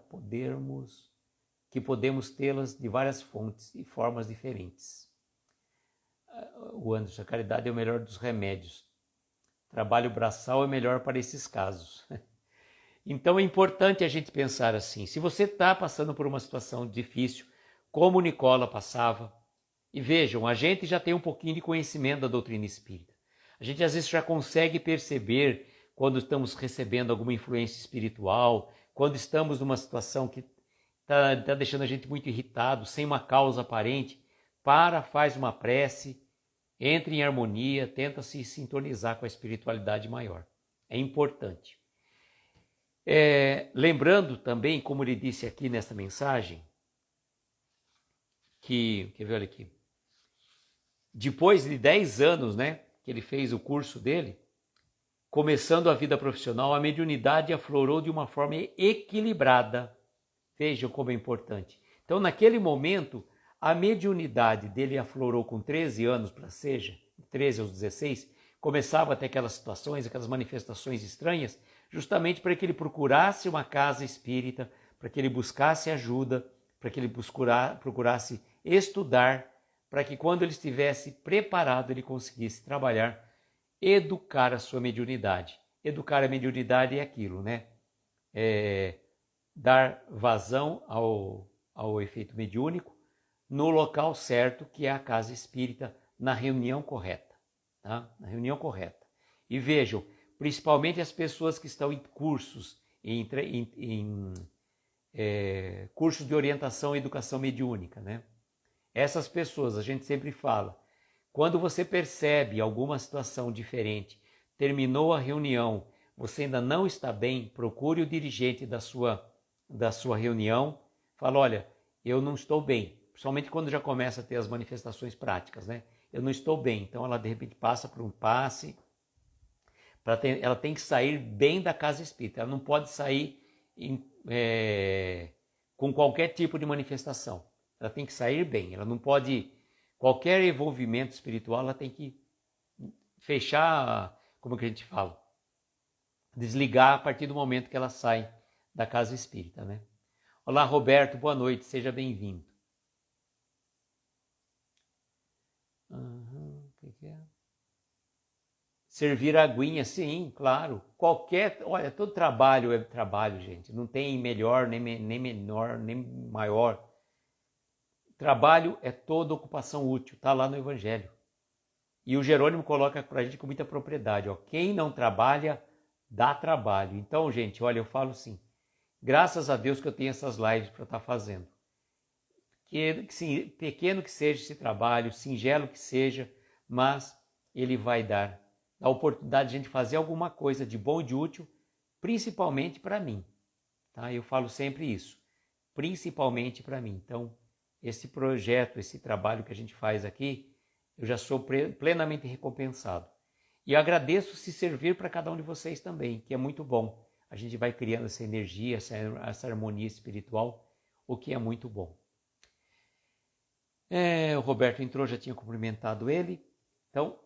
podemos tê-las de várias fontes e formas diferentes. O Anderson, a caridade é o melhor dos remédios. Trabalho braçal é melhor para esses casos. Então é importante a gente pensar assim, se você está passando por uma situação difícil, como Nicola passava, e vejam, a gente já tem um pouquinho de conhecimento da doutrina espírita. A gente às vezes já consegue perceber quando estamos recebendo alguma influência espiritual, quando estamos numa situação que está deixando a gente muito irritado, sem uma causa aparente, faz uma prece, entre em harmonia, tenta se sintonizar com a espiritualidade maior. É importante. Lembrando também, como ele disse aqui nessa mensagem, quer ver, olha aqui, depois de 10 anos, né, que ele fez o curso dele, começando a vida profissional, a mediunidade aflorou de uma forma equilibrada. Vejam como é importante. Então, naquele momento, a mediunidade dele aflorou com 13 anos para seja, 13 aos 16, começava a ter aquelas situações, aquelas manifestações estranhas, justamente para que ele procurasse uma casa espírita, para que ele buscasse ajuda, para que ele procurasse estudar, para que quando ele estivesse preparado ele conseguisse trabalhar, educar a sua mediunidade. Educar a mediunidade é aquilo, né? Dar vazão ao efeito mediúnico, no local certo, que é a casa espírita, na reunião correta. Tá? Na reunião correta. E vejam, principalmente as pessoas que estão em cursos, cursos de orientação e educação mediúnica. Né? Essas pessoas, a gente sempre fala, quando você percebe alguma situação diferente, terminou a reunião, você ainda não está bem, procure o dirigente da sua reunião, fala, olha, eu não estou bem. Principalmente quando já começa a ter as manifestações práticas, né? Eu não estou bem. Então ela de repente passa por um passe. Ela tem que sair bem da casa espírita. Ela não pode sair com qualquer tipo de manifestação. Ela tem que sair bem. Ela não pode... Qualquer envolvimento espiritual, ela tem que fechar, como que a gente fala? Desligar a partir do momento que ela sai da casa espírita, né? Olá, Roberto. Boa noite. Seja bem-vindo. O que é? Servir aguinha, sim, claro. Olha, todo trabalho é trabalho, gente. Não tem melhor, nem menor, nem maior. trabalho é toda ocupação útil, está lá no Evangelho. E o Jerônimo coloca para a gente com muita propriedade, ó, quem não trabalha, dá trabalho. Então, gente, olha, eu falo assim, graças a Deus que eu tenho essas lives para estar fazendo. Que, sim, pequeno que seja esse trabalho, singelo que seja, mas ele vai dar a oportunidade de a gente fazer alguma coisa de bom e de útil, principalmente para mim. Tá? Eu falo sempre isso, principalmente para mim. Então, esse projeto, esse trabalho que a gente faz aqui, eu já sou plenamente recompensado. E agradeço se servir para cada um de vocês também, que é muito bom. A gente vai criando essa energia, essa harmonia espiritual, o que é muito bom. O Roberto entrou, já tinha cumprimentado ele. Então,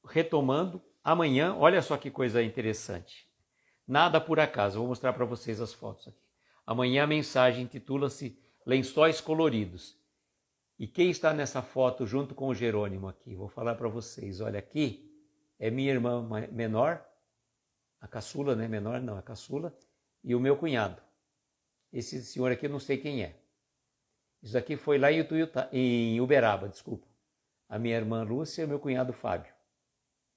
retomando, amanhã, olha só que coisa interessante. Nada por acaso, vou mostrar para vocês as fotos aqui. Amanhã a mensagem intitula-se Lençóis Coloridos. E quem está nessa foto junto com o Jerônimo aqui? Vou falar para vocês. Olha aqui, é minha irmã menor, a caçula, né? Menor não, a caçula, e o meu cunhado. Esse senhor aqui eu não sei quem é. Isso aqui foi lá em Uberaba, desculpa. A minha irmã Lúcia e o meu cunhado Fábio.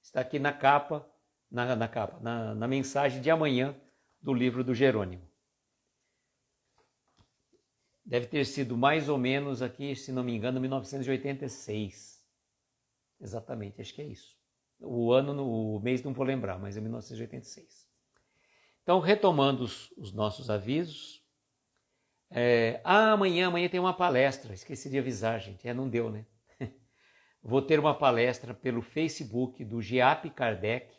Está aqui na capa, na mensagem de amanhã do livro do Jerônimo. Deve ter sido mais ou menos aqui, se não me engano, 1986. Exatamente, acho que é isso. O ano, o mês não vou lembrar, mas é 1986. Então, retomando os nossos avisos. Amanhã tem uma palestra, esqueci de avisar, gente, não deu, né? Vou ter uma palestra pelo Facebook do GEAP Kardec,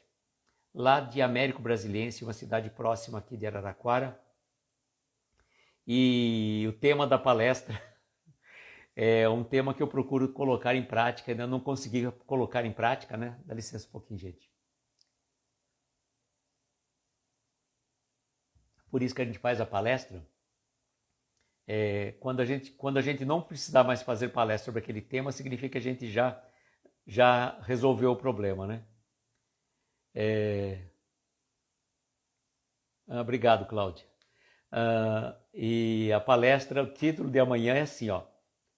lá de Américo Brasilense, uma cidade próxima aqui de Araraquara. E o tema da palestra é um tema que eu procuro colocar em prática, ainda não consegui colocar em prática, né? Dá licença um pouquinho, gente. Por isso que a gente faz a palestra. Quando a gente não precisar mais fazer palestra sobre aquele tema, significa que a gente já resolveu o problema, né? Obrigado, Cláudia. E a palestra, o título de amanhã é assim, ó.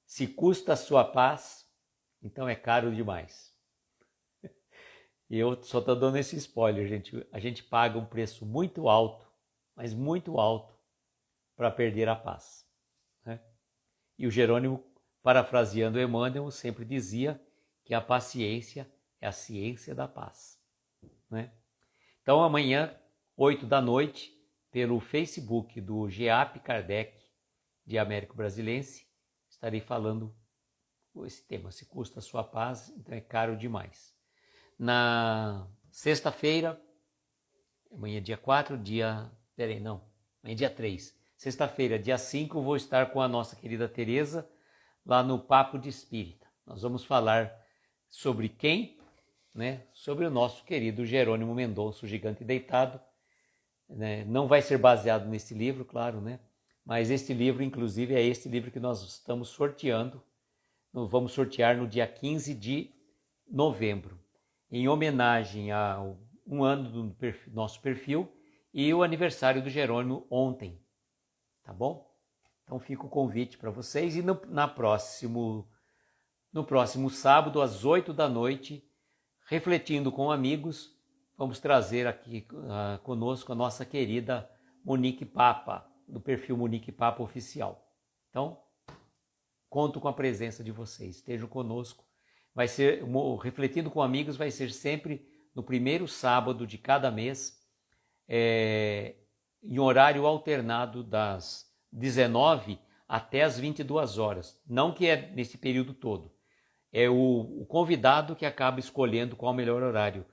Se custa a sua paz, então é caro demais. E eu só estou dando esse spoiler, gente. A gente paga um preço muito alto, mas muito alto, para perder a paz. Né? E o Jerônimo, parafraseando Emmanuel, sempre dizia que a paciência é a ciência da paz. Né? Então amanhã, 8 da noite, pelo Facebook do GEAP Kardec de Américo Brasilense, estarei falando esse tema, se custa a sua paz, então é caro demais. Na sexta-feira, amanhã é dia 4, amanhã é dia 3. Sexta-feira, dia 5, vou estar com a nossa querida Tereza lá no Papo de Espírita. Nós vamos falar sobre quem? Né? Sobre o nosso querido Jerônimo Mendonça, o Gigante Deitado. Né? Não vai ser baseado nesse livro, claro, né? Mas este livro, inclusive, é este livro que nós estamos sorteando. Vamos sortear no dia 15 de novembro, em homenagem a um ano do nosso perfil e o aniversário do Jerônimo ontem, tá bom? Então fica o convite para vocês e no próximo sábado, às 8 da noite, refletindo com amigos, vamos trazer aqui conosco a nossa querida Monique Papa, do perfil Monique Papa Oficial. Então, conto com a presença de vocês, estejam conosco. Vai ser, refletindo com amigos, vai ser sempre no primeiro sábado de cada mês, em horário alternado das 19 até as 22 horas. Não que é nesse período todo. É o convidado que acaba escolhendo qual é o melhor horário.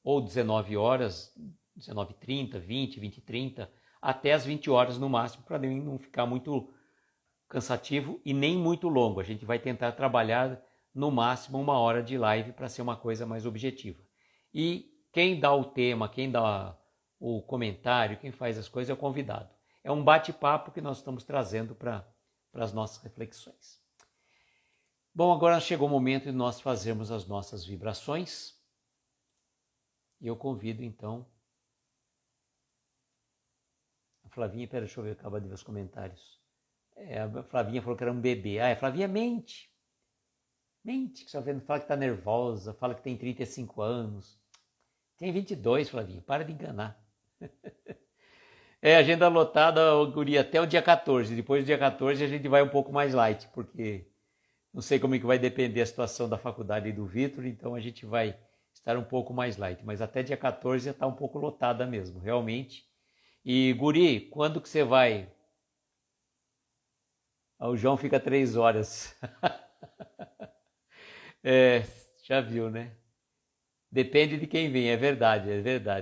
Ou 19 horas, 19h30, 20, 20h30, até as 20 horas no máximo, para não ficar muito cansativo e nem muito longo. A gente vai tentar trabalhar no máximo 1 hora de live para ser uma coisa mais objetiva. E quem dá o tema, quem dá o comentário, quem faz as coisas é o convidado. É um bate-papo que nós estamos trazendo para as nossas reflexões. Bom, agora chegou o momento de nós fazermos as nossas vibrações. E eu convido então a Flavinha, deixa eu ver, acaba de ver os comentários. A Flavinha falou que era um bebê. Flavinha mente. Mente, que só vendo, fala que tá nervosa, fala que tem 35 anos. Tem 22, Flavinha, para de enganar. Agenda lotada, Guri, até o dia 14. Depois do dia 14 a gente vai um pouco mais light, porque não sei como é que vai depender a situação da faculdade e do Vitor, então a gente vai estar um pouco mais light. Mas até dia 14 já está um pouco lotada mesmo, realmente. E, Guri, quando que você vai? O João fica 3 horas. Já viu, né? Depende de quem vem, é verdade,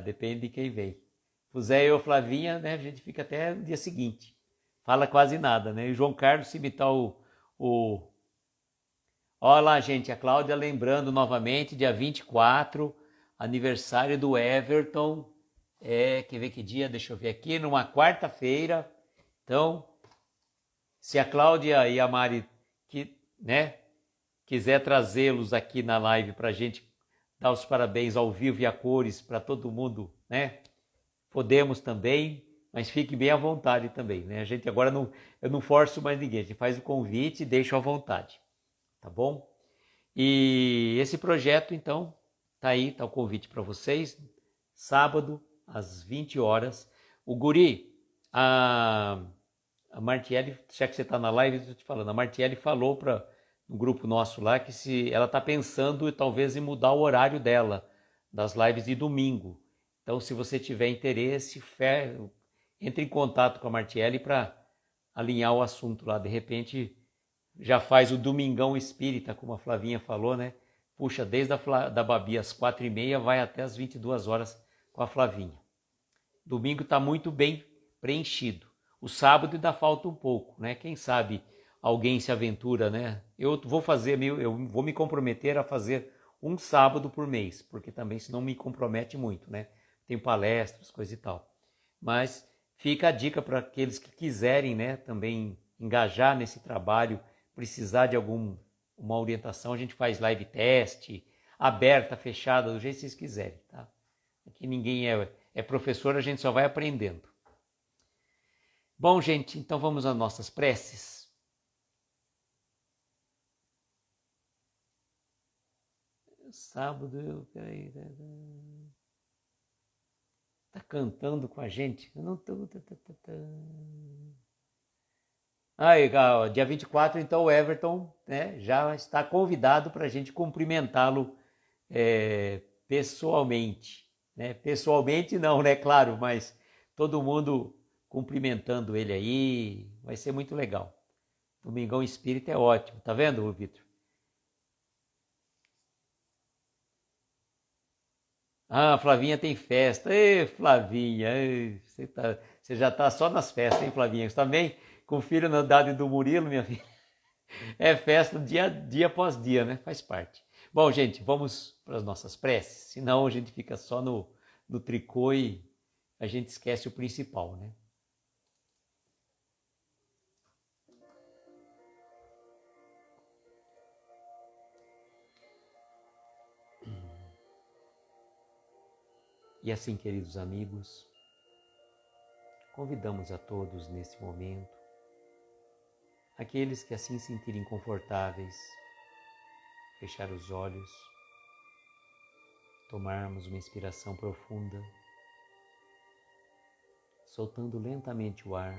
depende de quem vem. O Zé e a Flavinha, né, a gente fica até o dia seguinte. Fala quase nada, né? E o João Carlos, se imitar o... Olha lá, gente, a Cláudia lembrando novamente, dia 24, aniversário do Everton. Quer ver que dia? Deixa eu ver aqui, numa quarta-feira. Então, se a Cláudia e a Mari, quiser trazê-los aqui na live para a gente dar os parabéns ao vivo e a cores para todo mundo, né? Podemos também, mas fique bem à vontade também, né? A gente agora eu não forço mais ninguém, a gente faz o convite e deixa à vontade, tá bom? E esse projeto, então, tá aí, tá o convite para vocês, sábado, às 20 horas. O Guri, a Martiele, já que você está na live, eu estou te falando, a Martiele falou no grupo nosso lá que se ela está pensando talvez em mudar o horário dela, das lives de domingo. Então, se você tiver interesse, entre em contato com a Martiele para alinhar o assunto lá. De repente, já faz o Domingão Espírita, como a Flavinha falou, né? Puxa, desde da Babi às 4h30, vai até às 22 horas com a Flavinha. Domingo está muito bem preenchido. O sábado ainda falta um pouco, né? Quem sabe alguém se aventura, né? Eu vou me comprometer a fazer um sábado por mês, porque também senão me compromete muito, né? Tem palestras, coisa e tal. Mas fica a dica para aqueles que quiserem, né, também engajar nesse trabalho, precisar de uma orientação, a gente faz live teste, aberta, fechada, do jeito que vocês quiserem, tá? Aqui ninguém é professor, a gente só vai aprendendo. Bom, gente, então vamos às nossas preces. Sábado, peraí. Tá cantando com a gente? Eu não tô. Aí, dia 24, então o Everton, né, já está convidado para a gente cumprimentá-lo pessoalmente. Né? Pessoalmente não, né? Claro, mas todo mundo cumprimentando ele aí, vai ser muito legal. Domingão Espírita é ótimo, tá vendo, Vitor? Ah, Flavinha tem festa. Ê, Flavinha, você já tá só nas festas, hein, Flavinha? Você também com o filho na idade do Murilo, minha filha? É festa dia após dia, né? Faz parte. Bom, gente, vamos para as nossas preces. Senão a gente fica só no tricô e a gente esquece o principal, né? E assim, queridos amigos, convidamos a todos nesse momento, aqueles que assim se sentirem confortáveis, fechar os olhos, tomarmos uma inspiração profunda, soltando lentamente o ar.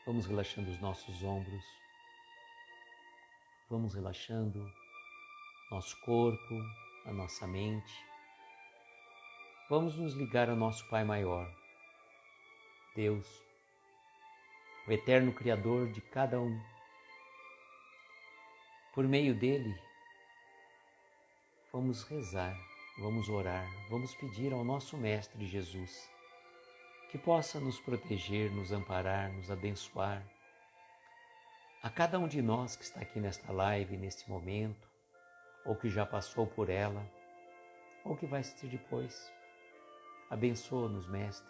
Vamos relaxando os nossos ombros, vamos relaxando nosso corpo, a nossa mente. Vamos nos ligar ao nosso Pai Maior, Deus, o eterno Criador de cada um. Por meio dele, vamos rezar, vamos orar, vamos pedir ao nosso Mestre Jesus que possa nos proteger, nos amparar, nos abençoar. A cada um de nós que está aqui nesta live, neste momento, ou que já passou por ela, ou que vai assistir depois, abençoa-nos, Mestre.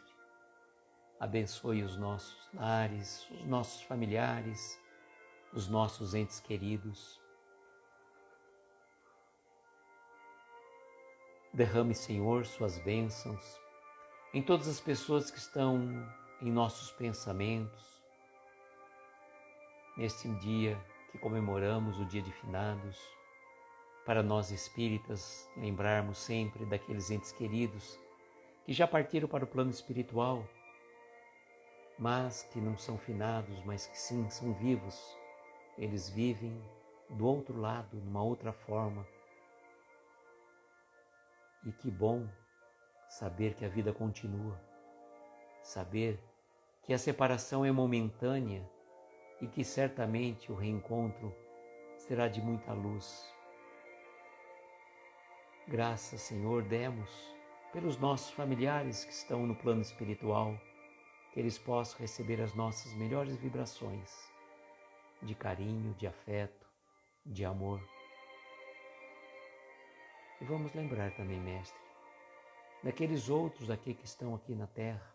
Abençoe os nossos lares, os nossos familiares, os nossos entes queridos. Derrame, Senhor, suas bênçãos em todas as pessoas que estão em nossos pensamentos, neste dia que comemoramos o Dia de Finados, para nós espíritas lembrarmos sempre daqueles entes queridos que já partiram para o plano espiritual, mas que não são finados, mas que sim, são vivos. Eles vivem do outro lado, numa outra forma. E que bom saber que a vida continua, saber que a separação é momentânea e que certamente o reencontro será de muita luz. Graças, Senhor, demos pelos nossos familiares que estão no plano espiritual, que eles possam receber as nossas melhores vibrações de carinho, de afeto, de amor. E vamos lembrar também, Mestre, daqueles outros aqui que estão aqui na Terra,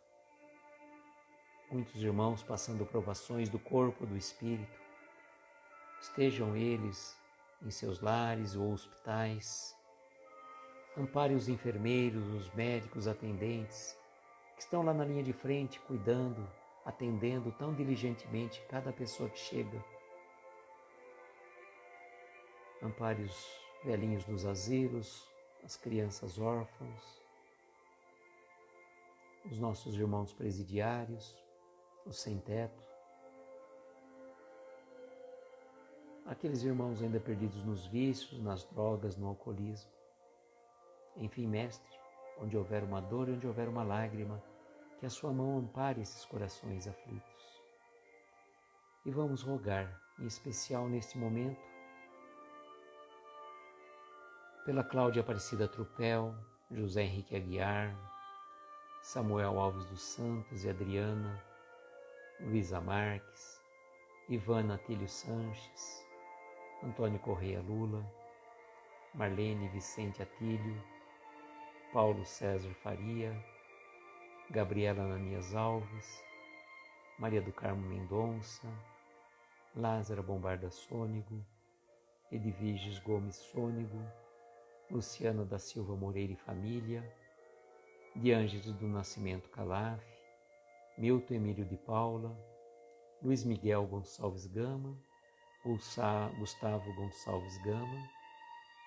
muitos irmãos passando provações do corpo, do espírito, estejam eles em seus lares ou hospitais. Ampare os enfermeiros, os médicos, atendentes, que estão lá na linha de frente, cuidando, atendendo tão diligentemente cada pessoa que chega. Ampare os velhinhos dos asilos, as crianças órfãos, os nossos irmãos presidiários, os sem-teto, aqueles irmãos ainda perdidos nos vícios, nas drogas, no alcoolismo. Enfim, Mestre, onde houver uma dor e onde houver uma lágrima, que a sua mão ampare esses corações aflitos. E vamos rogar, em especial neste momento, pela Cláudia Aparecida Trupel, José Henrique Aguiar, Samuel Alves dos Santos e Adriana, Luísa Marques, Ivana Atílio Sanches, Antônio Correia Lula, Marlene Vicente Atílio, Paulo César Faria, Gabriela Ananias Alves, Maria do Carmo Mendonça, Lázara Bombarda Sônego, Edviges Gomes Sônego, Luciana da Silva Moreira e família, de Ângeles do Nascimento Calaf, Milton Emílio de Paula, Luiz Miguel Gonçalves Gama, Gustavo Gonçalves Gama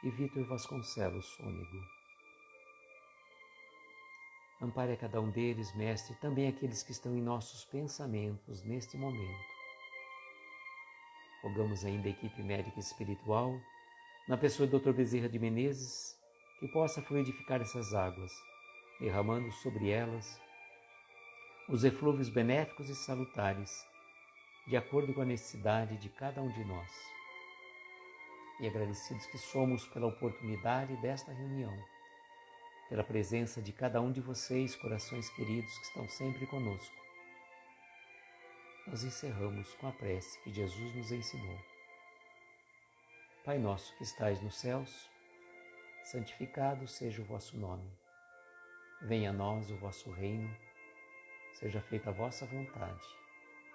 e Vitor Vasconcelos Sônego. Ampare a cada um deles, Mestre, também aqueles que estão em nossos pensamentos neste momento. Rogamos ainda a equipe médica e espiritual, na pessoa do Dr. Bezerra de Menezes, que possa fluidificar essas águas, derramando sobre elas os eflúvios benéficos e salutares, de acordo com a necessidade de cada um de nós. E agradecidos que somos pela oportunidade desta reunião, pela presença de cada um de vocês, corações queridos que estão sempre conosco, nós encerramos com a prece que Jesus nos ensinou. Pai nosso que estais nos céus, santificado seja o vosso nome. Venha a nós o vosso reino, seja feita a vossa vontade,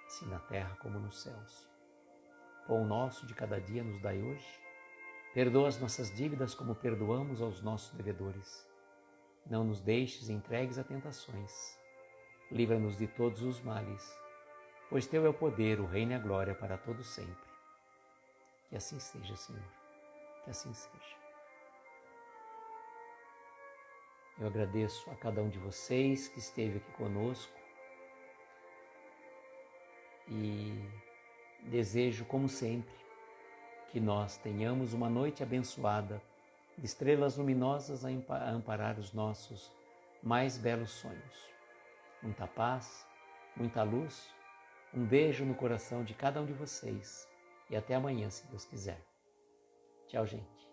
assim na terra como nos céus. Pão nosso de cada dia nos dai hoje. Perdoa as nossas dívidas como perdoamos aos nossos devedores. Não nos deixes entregues a tentações. Livra-nos de todos os males, pois teu é o poder, o reino e a glória para todos sempre. Que assim seja, Senhor, que assim seja. Eu agradeço a cada um de vocês que esteve aqui conosco e desejo, como sempre, que nós tenhamos uma noite abençoada, de estrelas luminosas a amparar os nossos mais belos sonhos. Muita paz, muita luz, um beijo no coração de cada um de vocês e até amanhã, se Deus quiser. Tchau, gente.